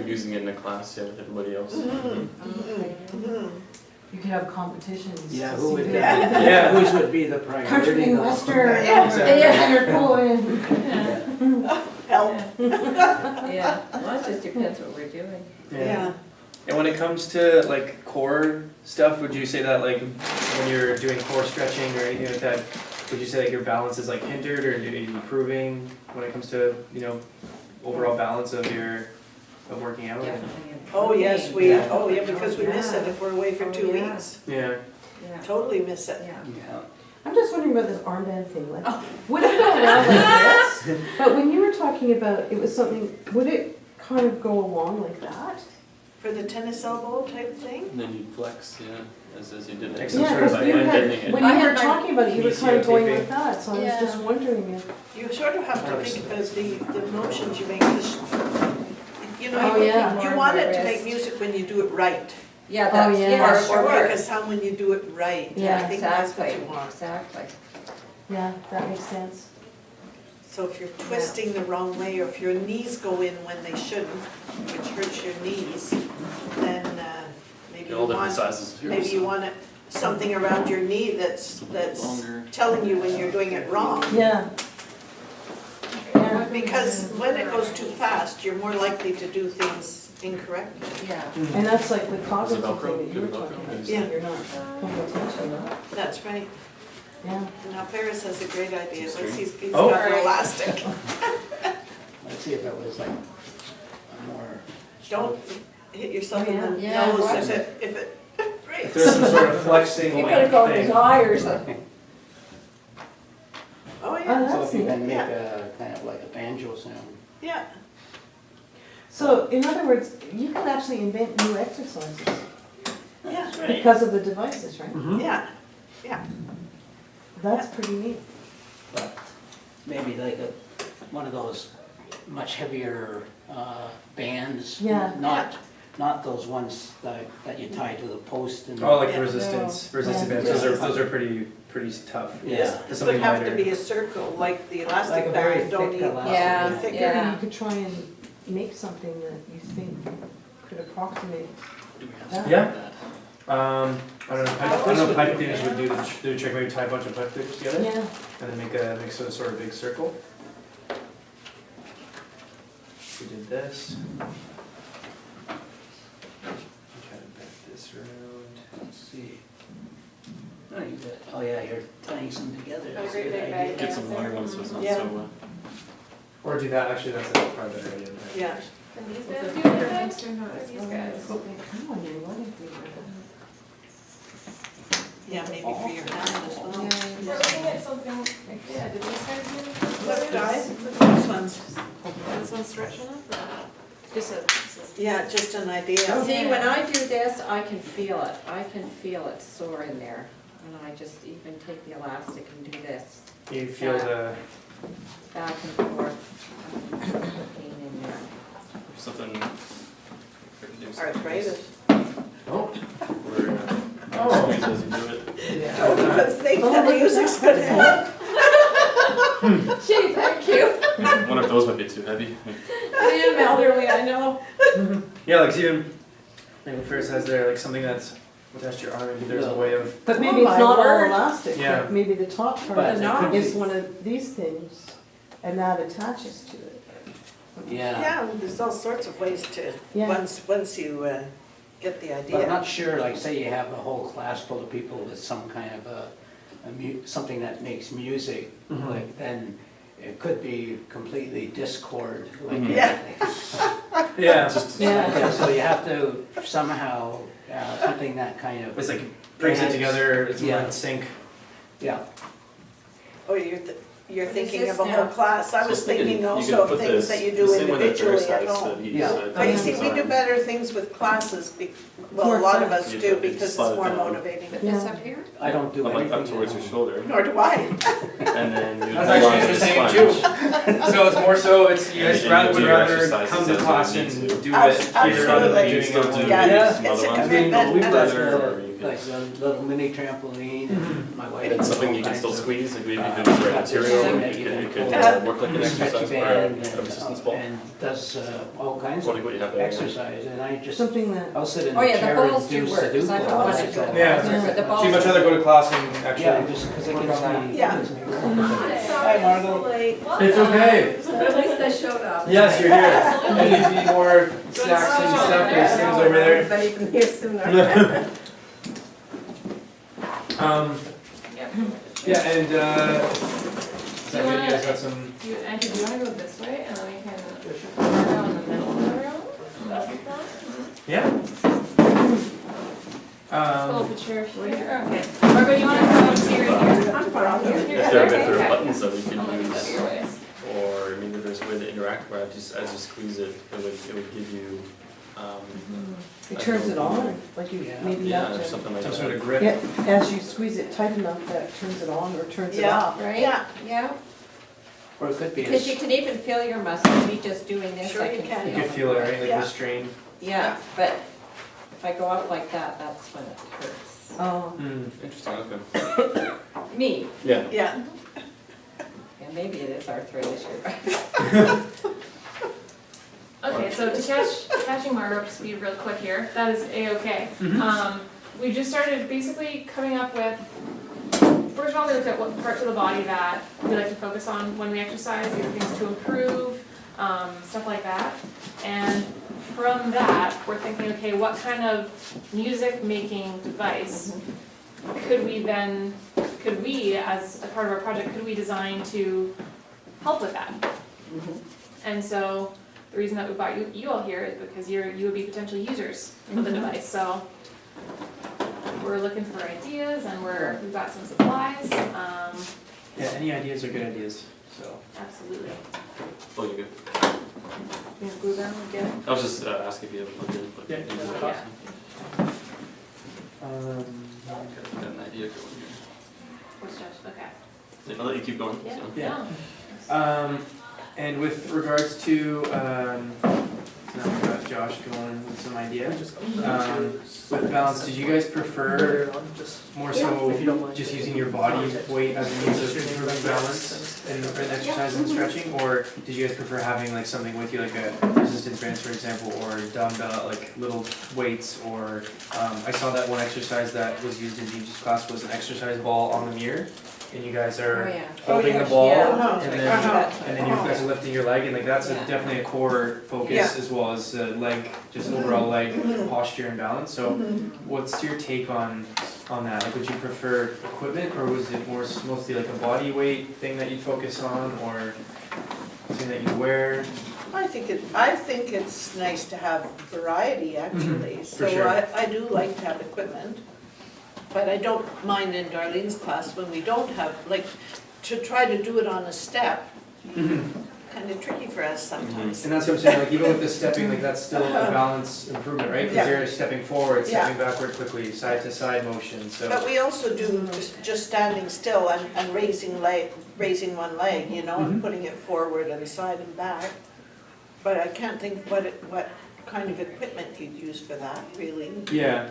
using it in a class, yeah, with everybody else. You could have competitions. Yeah, to who see would, who- yeah, whose would be the priority? Country and though? Western, Yeah. Leonard Cohen. Help. Yeah, well, it just depends what we're doing. Yeah. And when it comes to like core stuff, would you say that like when you're doing core stretching or anything like that, would you say like your balance is like hindered or are you improving when it comes to, you know, overall balance of working out? Definitely Oh, yes, improving. because we miss it if we're away for 2 yeah. weeks. Yeah. Yeah, Totally miss it. yeah. Yeah. I'm just wondering about this armband thing, like, would it go around like this? But when you were talking about, it was something, would it kind of go along like that? For the tennis elbow type thing? And then you'd flex, yeah, as you did it. Like some Yeah, sort of because like you bending had, it. when I you had were my talking about it, you were kind of PCO going taping. like that, so I was Yeah. just wondering if. You sort of have to think about the motions you make. 'Cause, you know, Oh, you, yeah. you want it to make music when you do it right. Yeah, Oh, that's, yeah. yeah, Or sure. make a sound when you do it right. Yeah, I think that's what Exactly, you want. exactly. Yeah, that makes sense. So if you're twisting the wrong way, or if your knees go in when they shouldn't, which hurts your knees, then maybe They're you all different want, sizes of maybe you want it, something around your knee that's longer. telling you when you're doing it wrong. Yeah. Yeah, Because when it goes too fast, you're more likely to do things incorrectly. Yeah. and that's like the cognitive Velcro? thing that you were Good Velcro? talking about, Yeah. so you're not paying attention, That's right. yeah. Now Ferris has a great idea. He's Oh. got an elastic. Let's see if it was like a more. Don't hit yourself Oh, in the yeah. nose Yeah, if it If breaks. there's some sort of flexing You like gotta go in his thing. eye or something. Oh, Oh, yeah, So that's if you neat. then make a kind of like a banjo sound. yeah. So in other words, you can actually invent new exercises Yeah, because of the devices, right? Mhm. yeah. That's pretty neat. But maybe like one of those much heavier bands. Yeah. Not those ones that you tie to the post and. Oh, like the Yeah. resistance Yeah. bands, those are pretty tough. Yeah. This would Something have to lighter. be a circle, like the Like elastic a very band, don't thick need elastic Yeah, band. thicker. yeah. You could try and make something that you think could approximate Do we have that. something Yeah. like that? I don't know if pipe cleaners would do the trick, maybe tie a bunch of pipe cleaners together Yeah, and then make sort of big circle. We did this. Try to bend this around. Let's see. Oh, yeah, you're tying some together. That's a great good big idea. bag. Get some longer ones so it's not Yeah. so, Or do that, actually, that's probably a better idea. Yeah. These guys do it next or not? These guys. come on, you want to do Yeah, maybe for your hand as well. We're looking at something, like, yeah, did these guys do? What guys? This one's, This one stretch enough or? Just a, yeah, just an idea. See, when I do this, I can feel it. I can feel it sore in there. And I just even take the elastic and do this, You feel the, back and forth. I can feel the pain in there. something. we can do something Arthritis. oh, Where, Oh. squeeze as you do it. Don't even think that music's gonna help. Gee, thank you. One of those might be too heavy. I am elderly, I know. yeah, like even, like Ferris has there, like something that's attached to your arm, maybe there's a way of, But maybe Oh, it's my not all word. elastic, Yeah. but maybe the top But part it could is be- one of these things, and that attaches to it. Yeah, Yeah, there's all sorts of ways to, Yeah. once you get the but I'm idea. not sure, like say you have a whole class full of people with some kind of something that makes music, Mhm. like then it could be completely discord, like. Mhm. Yeah. yeah, Just, Yeah. So you have to somehow, something that kind of, it's like brings it together, it's more Yeah. in sync. yeah. Oh, you're What is thinking this of a whole now? class. I was thinking you also could of put things this that you the do same way that Ferris individually at has home. that he Yeah. said. But you see, His we do arm. better things with classes, well, More a lot fun. of us You do just because slide it's it more down. motivating. Put this up here? I don't do Like anything. up towards your shoulder, Nor do I. and then you That's hold on actually to the interesting sponge. too. So it's more so, it's, you guys And you would do your rather exercises come to as you class need and to. do it here rather than Absolutely. You doing still it do at Yeah, home. some it's other a ones. commitment We've and done it's- it, or you like a little mini trampoline, and my wife. And it's something you can still squeeze, like maybe if it was the right material, it could work like an exercise bar or a resistance ball. And does all kinds What of do you have there? exercise, and I just, Something that, I'll sit in Oh, the yeah, the chair balls and do do work, 'cause I've Sudoku. wanted to go. Yeah. But the So balls you'd much do rather go to class and Yeah, actually just because it work gives on that. me. Yeah. gives me Hi, Margot. It's okay. At least I showed up. Yes, you're here. And if you need more snacks and stuff, there's things over there. Everybody can hear sooner. Yeah, and, Do so you you wanna- guys have some, Andy, do you wanna go this way and then we can start out in the middle of the room? Like that? yeah? Pull up a chair here, okay. Margot, you wanna come up here and here? I'm fine. If there are Okay. buttons that we I'll could move that use, your way. or maybe there's a way to interact where as you squeeze it, it would give you, it turns it on, like you, Yeah. maybe yeah, not or to. something like some that. sort of grip. Yeah, as you squeeze it tight enough that it turns it on or turns it Yeah. off. Right? Yeah. Yeah, Or it could be, because you a- can even feel your muscles, me just doing this, Sure I you can can. You feel can them. feel it, right, like Yeah. the strain. Yeah, but if I go out like that, that's when it hurts. Oh, Interesting, okay. Me, Yeah. Yeah, yeah, maybe it is arthritis, you're right. Okay, so to catching Margot up to speed real quick here, that is A-okay. We just started basically coming up with, first of all, we looked at what parts of the body that we like to focus on when we exercise, either things to improve, stuff like that. And from that, we're thinking, okay, what kind of music-making device could we, as a part of our project, could we design to help with that? And so, the reason that we brought you all here is because you would be potential users of the device, so we're looking for ideas and we've got some supplies, Yeah, any ideas are good ideas, so. absolutely. Oh, you're good. You gonna glue them again? I was just asking if you have a plug-in, but Yeah. maybe that's Yeah. awesome. Got an idea going here. What's just, okay. Yeah, I'll let you keep going, Yeah, so. Yeah. no. And with regards to, now we've got Josh going with some ideas. With balance, did you guys prefer more so just using your body weight as a means of improving balance in exercise and stretching? Or did you guys prefer having like something with you, like a resistance bands, for example, or dumbbell, like little weights? Or I saw that one exercise that was used in James' class was an exercise ball on the mirror. And you guys Oh, are yeah. holding Oh, the yeah. ball, Yeah. and Uh-huh. then you guys are lifting your leg, and like that's Yeah. definitely a core focus Yeah. as well as leg, just overall leg posture and balance. So, what's your take on that? Like, would you prefer equipment, or was it mostly like a body weight thing that you focus on, or something that you wear? I think it's nice to have variety, actually. So sure. I do like to have equipment, but I don't mind in Darlene's class when we don't have, like, to try to do it on a step, kind of tricky for us sometimes. And that's what I'm saying, like even with the stepping, like that's still a balance improvement, right? Because Yeah. you're stepping forward, Yeah. stepping backward quickly, side to side motion, so. But we also do just standing still and raising one leg, you know, and putting it forward and side and back. But I can't think what kind of equipment you'd use for that, really. Yeah.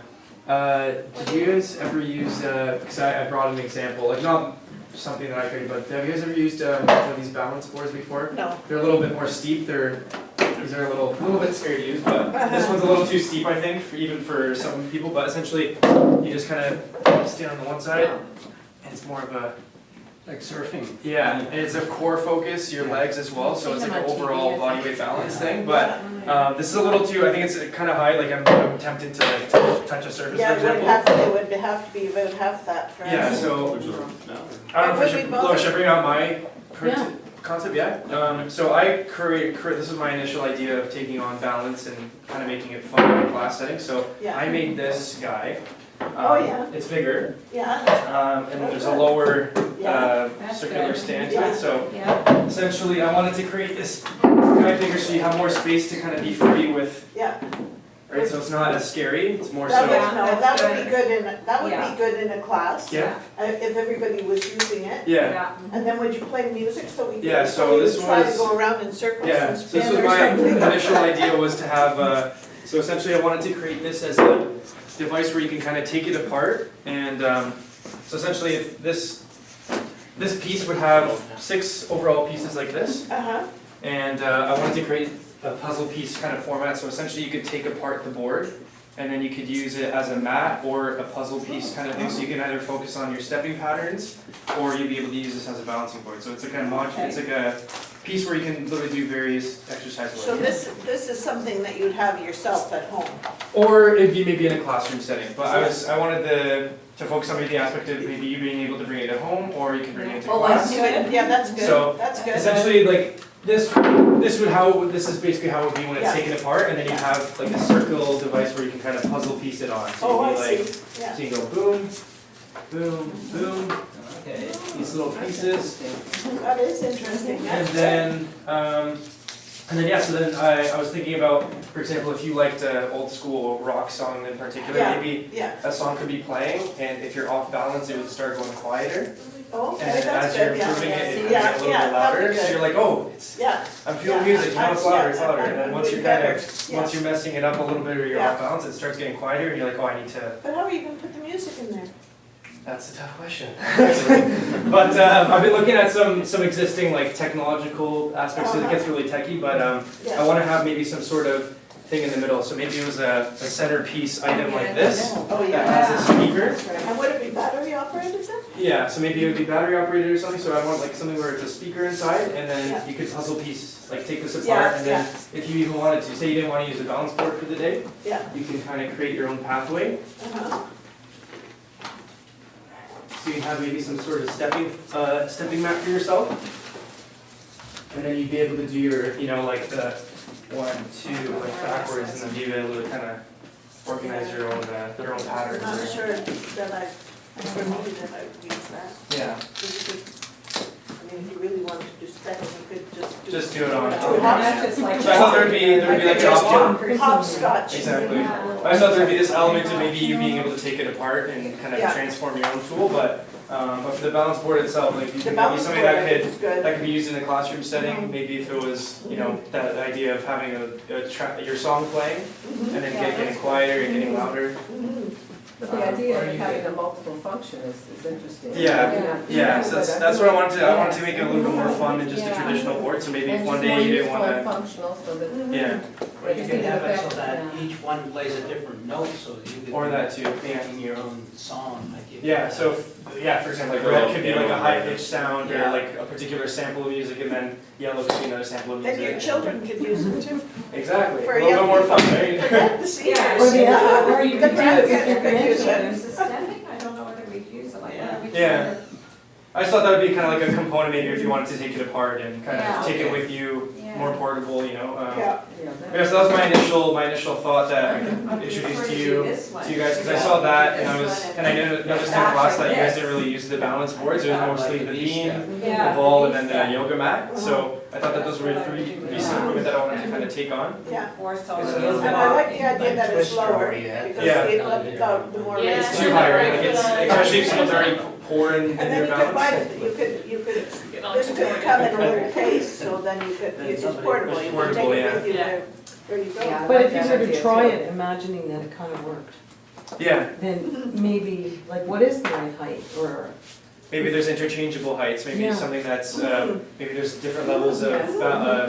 Did you guys ever use, because I brought an example, like not something that I created, but have you guys ever used one of these balance boards before? No. They're a little bit more steep, these are a little bit scary to use, but this one's a little too steep, I think, even for some people, but essentially, you just kind of stand on the one side, and it's more of a, like surfing. yeah, and it's a core focus, your legs as well, so it's like an Seen them on overall TV, body weight balance thing, but this is a little too, I think it's kind of high, like I'm tempted to like touch a surface, for Yeah, example. it would have to be about half that for us. Yeah, so, Which is, no. I don't know if I Would should, we both- Laura, should I bring out my Yeah. concept, yeah? So I this is my initial idea of taking on balance and kind of making it fun in a class setting, so Yeah. I made this guy. Oh, yeah. It's bigger, Yeah, and then there's a lower Yeah. That's circular good. stand to Yeah. it, so Yeah, essentially I wanted to create this kind of bigger so you have more space to kind of be free with, yeah. right, so it's not as scary, it's more That so, would, Yeah, no, that's that would be good Yeah. be good in a class, yeah, if everybody was using it. yeah. yeah. And then would you play music so we could, Yeah, so we this would try to was- go around in circles Yeah, and so this spin was or my something? initial idea was to have So essentially I wanted to create this as a device where you can kind of take it apart, and so essentially if this piece would have 6 overall pieces like this, Uh-huh, and I wanted to create a puzzle piece kind of format, so essentially you could take apart the board, and then you could use it as a mat or a puzzle piece kind of thing, so you can either focus on your stepping patterns, or you'd be able to use this as a balancing board. So it's like it's like a piece where you can literally do various exercise work. so this is something that you'd have yourself at home. Or it'd be maybe in a classroom setting, but I wanted to focus on maybe the aspect of maybe you being able to bring it at home, or you can bring it to Oh, class. that's good, yeah, that's good, So, that's good. Essentially, like this is basically how it would be when it's Yeah. taken apart, and then you have like a circle device where you can kind of puzzle piece it on. So Oh, you'd I be like, see, yeah. so you go boom, boom, boom, Okay. these little pieces, That is interesting, and that's then yeah. So then I was thinking about, for example, if you liked an old school rock song in particular, Yeah. maybe yeah, a song could be playing, and if you're off balance, it would start going quieter. oh, And okay, then that's as you're good, yeah, improving it, it yeah, can get a little yeah, bit louder. that'd be So you're good. like, oh, it's Yeah, I'm feeling Yeah, music. Now it's louder, it's yeah, louder. that And then would once be you're kind better, of yeah. once you're messing it up a little bit or you're Yeah. off balance, it starts getting quieter, and you're like, oh, I need to. but how are you gonna put the music in there? That's a tough question. But I've been looking at some existing like technological aspects. So it gets really techy, but I Yeah, want to have maybe some sort of thing in the middle. So maybe it was a centerpiece item like this oh, that yeah, has a speaker. and would it be battery operated then? Yeah, so maybe it would be battery operated or something, so I want like something where it's a speaker inside, and then Yeah. you could puzzle piece, like take this apart, Yeah, and then if you even wanted to, say you didn't want to use a balance board for the day, Yeah, you can kind of create your own pathway. uh-huh, So you can have maybe some sort of stepping mat for yourself. And then you'd be able to do your, like the 1, 2, like backwards, and then be able to kind of organize your own patterns. I'm not or- sure that I ever needed it, I would use that. Yeah, Because you could, I mean, if you really wanted to do stepping, you could just do. just do it on. Oh, that's just like. So I thought there'd be like an option. Hopscotch. Exactly. I thought there'd be this element of maybe you being able to take it apart and kind of Yeah. transform your own tool, but for the balance board itself, like you The could maybe balance something board that could is good. that could be used in a classroom setting. Maybe if it was, that idea of having your song playing and then getting quieter and getting louder. Mhm. But the idea of having a multiple function is interesting. Yeah. So that's what I wanted to. I wanted to make it a little bit more fun than just a traditional board. So maybe if one day you didn't want to. Functional, so that. Yeah. Or you Just can need have to it so back- that yeah. each one plays a different note, so that you can. Or that too, yeah. Making your own song, like you. Yeah, so, for example, like red could be like a high pitched sound or Yeah. like a particular sample of music, and then yellow could be another sample of music. And your children could use it too. Exactly, For a little bit young more fun, right? For them to see. Yeah. Or the, Or you The could grandkids could use it. There's aesthetic, I don't know whether we'd use it, like, whether we'd. Yeah. I just thought that would be kind of like a component maybe if you wanted to take it apart and kind Yeah. of take it with you, Yeah. more portable, Yeah, Yeah, so that was my initial thought that I could introduce to you guys, because I saw that and I noticed in class that you guys didn't really use the balance boards, it was mostly the beam, the ball, and then the yoga mat, so I thought that those were 3 pieces of equipment that I wanted to kind of take on. yeah. Or so. And I like the idea that it's lower, because Yeah. the more Yeah. It's raised. too high, right? Like it's, especially if someone's already poor in And their then you could buy balance. it, you could, Get on this to could board. come in a little case, so then you could, Then it's somebody- portable, you can take Portable, it with you yeah. where you go. Yeah. But if like you that were to idea try too. it, imagining that it kind of worked, Yeah, then maybe, like, what is the right height, or, maybe there's interchangeable heights, maybe Yeah. something that's, maybe there's different levels of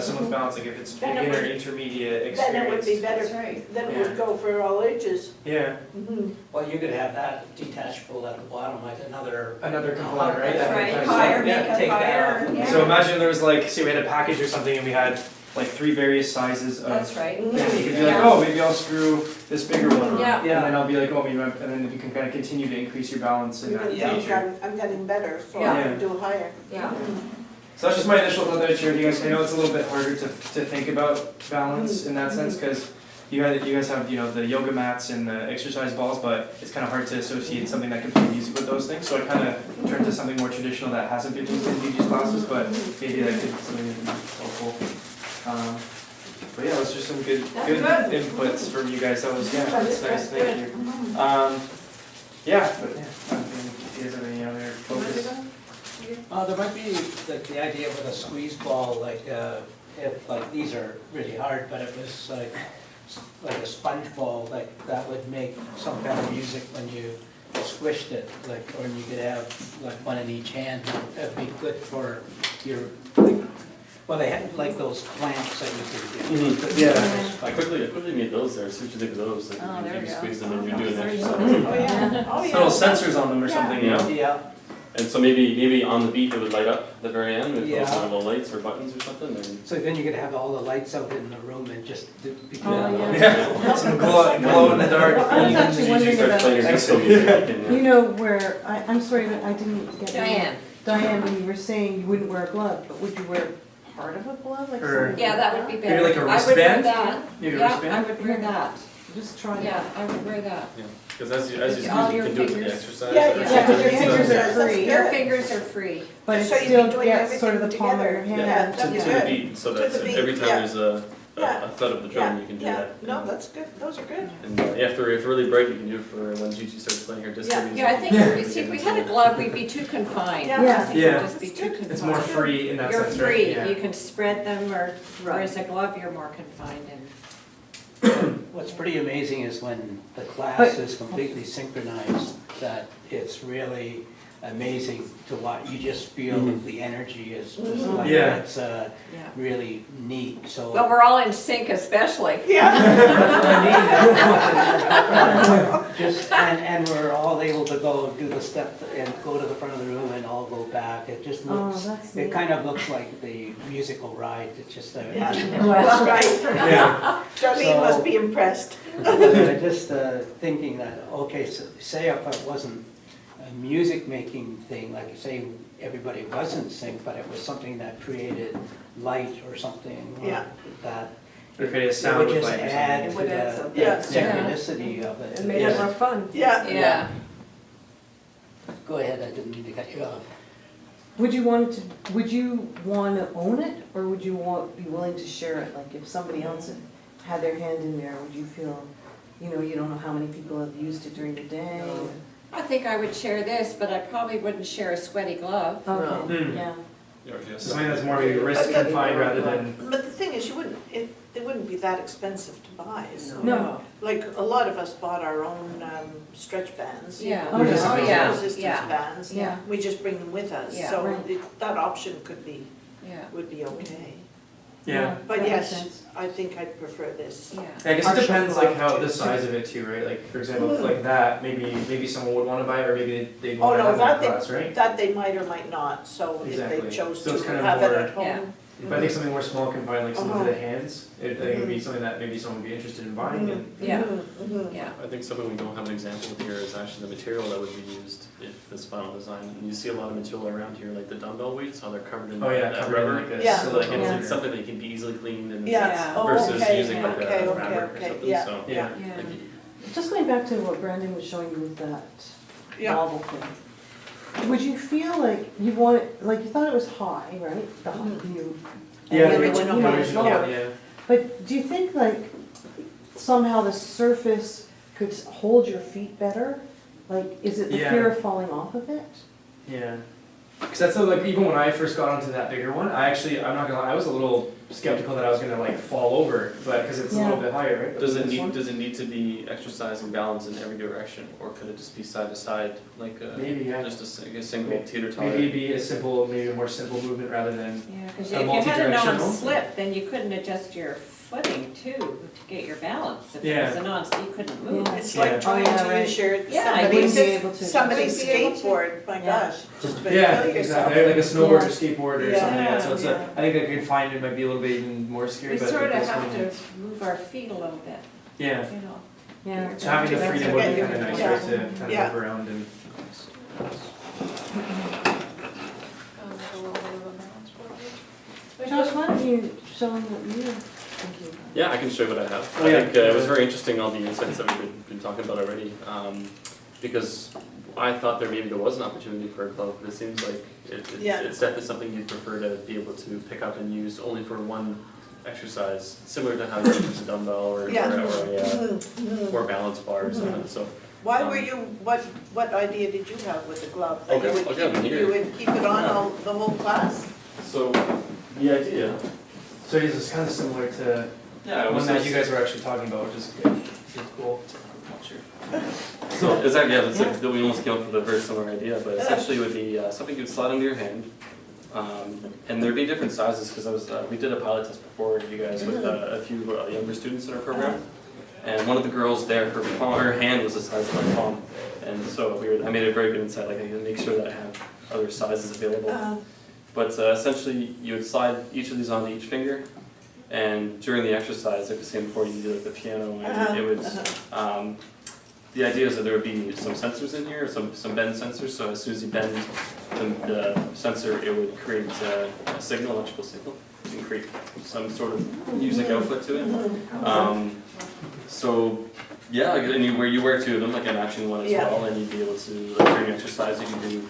someone's balance, like if it's Then it beginner, would- intermediate, Then it would be experienced. better, That's right. then it would go for all ages. Yeah, Mhm. Well, you could have that detachable at the bottom, like another. another component, right? That's right, That would higher, yeah. make it take that higher, off. yeah. So imagine there was like, say we had a package or something and we had like 3 various sizes of. That's right. And you could be like, oh, maybe I'll screw this bigger one on. Yeah. And then I'll be like, oh, maybe, and then you can kind of continue to increase your balance in You that can Yeah. think nature. I'm getting better, so Yeah. I can do higher. Yeah. So that's just my initial thought that I shared with you guys. I know it's a little bit harder to think about balance in that sense because you guys have the yoga mats and the exercise balls, but it's kind of hard to associate something that can play music with those things. So I kind of turned to something more traditional that hasn't been used in DG's classes, but maybe that could be something that could be helpful. But yeah, those are some good inputs from you guys. That was that's nice. Thank you. Yeah, but yeah, I mean, if you guys have any other focus. There might be like the idea with a squeeze ball, like if like these are really hard, but it was like like a sponge ball, like that would make some kind of music when you squished it, like, or you could have like one in each hand. That'd be good for your, like, well, they had like those clamps that you could get. Yeah. I quickly made those there, see what you think of those, like, Oh, there you we can go. squeeze them and you're doing There you exercise. go. Oh, yeah, oh, yeah. Little sensors on them or something, you know? Yeah, And so maybe on the beat it would light up at the very end with Yeah. those little lights or buttons or something, and so then you could have all the lights out in the room and just do. Oh, yeah. Yeah, some glow in the dark. Well, I was actually you wondering start playing about, your disco music and you know, where, I'm sorry, but I didn't get. Diane. Diane, when you were saying you wouldn't wear a glove, but would you wear part of a glove, like Or- something Yeah, like that would be Maybe better. like a I would wear wristband? that. Maybe a Yeah, wristband? I would wear that. Just try it. Yeah, I would wear that. yeah, because as you squeeze, All you your can do it to the fingers. exercise. Yeah, or yeah, because something. your fingers That's are free. Your good. fingers are free. But it So you'd be still doing gets sort of the everything palm of your together. hand. Yeah, To that'd be the good. beat, so To that the beat, every time yeah. there's a Yeah. thud of the drum, you can do Yeah, that. no, that's good, those are good. And yeah, if they're really bright, you can do it for when Gigi starts playing her disco Yeah. music. Yeah, I think, see, if we had a glove, we'd be too confined. Yeah. Yeah. I think Yeah. we'd just be too confined. It's more free in that You're sense, right? free, Yeah. you can spread them, or, whereas a glove, you're more confined in. What's pretty amazing is when the class is completely synchronized, that it's really amazing to watch. You just feel the energy is like, Yeah. it's Yeah. really neat, so. Well, we're all in sync especially. Yeah. Just, and we're all able to go do the step and go to the front of the room and all go back. It just Oh, looks, that's it neat. kind of looks like the musical ride. It's just a. Yeah, that's right. Yeah. Darlene must be impressed. I'm just thinking that, okay, so say if it wasn't a music making thing, like say everybody was in sync, but it was something that created light or something. Yeah. That Or create a it sound would with just light or add something. to would add the something. Yeah. synchronicity of it. It made it more fun. Yeah. Yeah. Go ahead, I didn't mean to cut you off. Would you want to own it, or would you be willing to share it? Like if somebody else had their hand in there, would you feel, you don't know how many people have used it during the day? I think I would share this, but I probably wouldn't share a sweaty glove. Okay, Hmm. yeah. So something that's more maybe wrist confined rather than, But the thing is, they wouldn't be that expensive to buy, so. No. Like, a lot of us bought our own stretch bands. Yeah. Oh, yeah. yeah, Resistance yeah, bands. Yeah. We just bring them with us, Yeah. so Right. that option yeah, would be okay. yeah. But That makes yes, sense. I think I'd prefer this. yeah. I guess Our it depends shuffle like how too. the size of it too, right? Like for example, if like that, maybe someone would want to buy it, or maybe they Oh, want to no, have that that class, right? That they might or might not, so if Exactly. they chose So to it's kind of have it more- at home. Yeah. But I think something more small confined, like something Uh-huh. to the hands, it would be something that maybe someone would be interested in buying. And Yeah. Mhm. Yeah. I think something we don't have an example of here is actually the material that would be used if this final design. And you see a lot of material around here, like the dumbbell weights, how they're covered in oh yeah, that covered in rubber. like a Yeah. So like silicone. it's something that can be easily cleaned and Yeah, Yeah. oh, versus okay, using like okay, a okay, fabric or okay, something, yeah, so. Yeah. Yeah. like, Just going back to what Brandon was showing you with that Yeah. novel thing. Would you feel like you thought it was high, right? The high view. Yeah, And the then original when you one, went original, lower. yeah. But do you think like somehow the surface could hold your feet better? Like, is it the Yeah. fear of falling off of it? Yeah. Because that's like even when I first got onto that bigger one, I'm not gonna lie, I was a little skeptical that I was gonna like fall over, but because it's a little Yeah. bit higher, right? Does it This one? need to be exercise and balance in every direction, or could it just be side to side, like Maybe, yeah. just a single teeter totter? Maybe it'd be maybe a more simple movement rather than. Yeah, because A if you had a multi-directional? non-slip, then you couldn't adjust your footing too, to get your balance. If it Yeah. was a non-slip, you couldn't move. Yeah. It's Yeah. like trying Oh, yeah, to right. use your, Yeah, I wouldn't be able to. somebody's Wouldn't be able to. skateboard, my Yeah. gosh, just about Yeah, kill yourself. exactly. Like a snowboard or Yeah. skateboard or Yeah. something like that. So it's Yeah. I think I could find it might be a little bit even more scary. We but sort of this have one- to move our feet a little bit, Yeah. you know. Yeah. So having the That's freedom would be okay. kind of nice, Yeah. right, to kind of Yeah. move around and. Josh, why don't you show them what you're thinking? Yeah, I can show you what I have. Oh, I yeah. think it was very interesting, all the insights that we've been talking about already, because I thought maybe there was an opportunity for a glove, but it seems like Yeah. it's definitely something you'd prefer to be able to pick up and use only for one exercise, similar to how you use a dumbbell or Yeah. Mm-hmm. Mhm. or balance bar or something, so. Why were you, what idea did you have with the glove? That Okay, you would I'll get keep- them here. You would keep it on Yeah. the whole class? So, the idea, So this is kind of similar to Yeah, it one was that you guys were actually talking about, which is good. It's cool. So exactly, yeah, it's like, we almost came up with a very similar idea, but essentially it would be something you'd slide under your hand. And there'd be different sizes, because we did a pilot test before you guys with a few younger students in our program. And one of the girls there, her hand was the size of my palm. And so I made it very good inside, like I can make sure that I have other sizes available. But essentially, you would slide each of these onto each finger, and during the exercise, like I was saying before, you do like the piano, and it would. The idea is that there would be some sensors in here, some bend sensors. So as soon as you bend the sensor, it would create a signal, electrical signal, and create some sort of music output to it. So yeah, and where you wear two of them, like a matching one as well, and you'd be able to during exercise you can do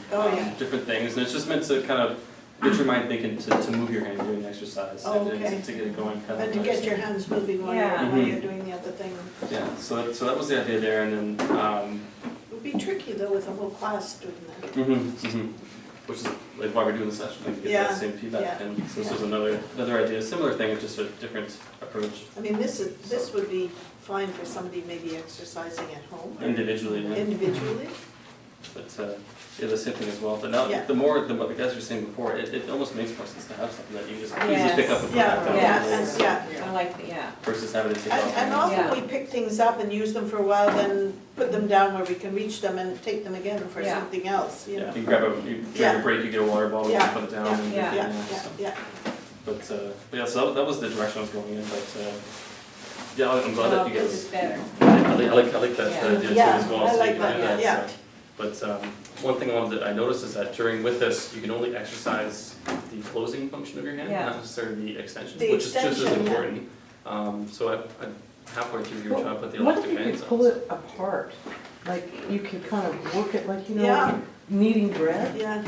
different things, and it's just meant to kind of get your mind thinking to move your hand during exercise and to get it going. Kind And of to get your hands moving while you're doing the other thing. Yeah, so that was the idea there, and then. It would be tricky though with a whole class doing that. Which is like why we're doing the session, like to get that same feedback, and so this was another idea, similar thing, it's just a different approach. I mean, this would be fine for somebody maybe exercising at home. or Individually, yeah. Individually. But yeah, the same thing as well. But now the more what the guys were saying before, it almost makes more sense to have something that you just easily pick up and put back down. I like the, Versus having to take off. And often we pick things up and use them for a while, then put them down where we can reach them and take them again for something else, you know. You grab a break, you get a water bottle, you put it down. And Yeah. But yeah, so that was the direction I was going in. But yeah, I'm glad that you this is guys. better. I like that idea too as well. I so like you can do that, yeah. so. But one thing I noticed is that with this, you can only exercise the closing function of your hand, not necessarily the extension, which is just as important. So I halfway through you were trying to put the What if elastic you bands could on. pull it apart? Like, you could kind of work it like, Yeah. kneading bread? Yeah.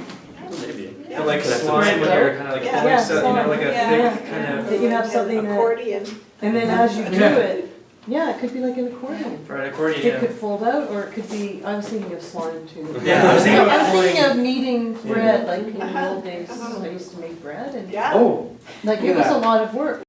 Maybe. Yeah. Like Connect slime it. when you're kind of like Yeah. pulling stuff, you know, slime. like a Yeah. thick kind That you have something that, Accordion. and then as you do Yeah. it, it could be like an accordion. of, for an accordion, It yeah. could fold out, or it could be, I was thinking of slime too. Yeah, I was thinking I about was pulling. thinking of kneading bread, like in the old days, I used to make bread, and Yeah. Oh, like Look it at was a that. lot of work.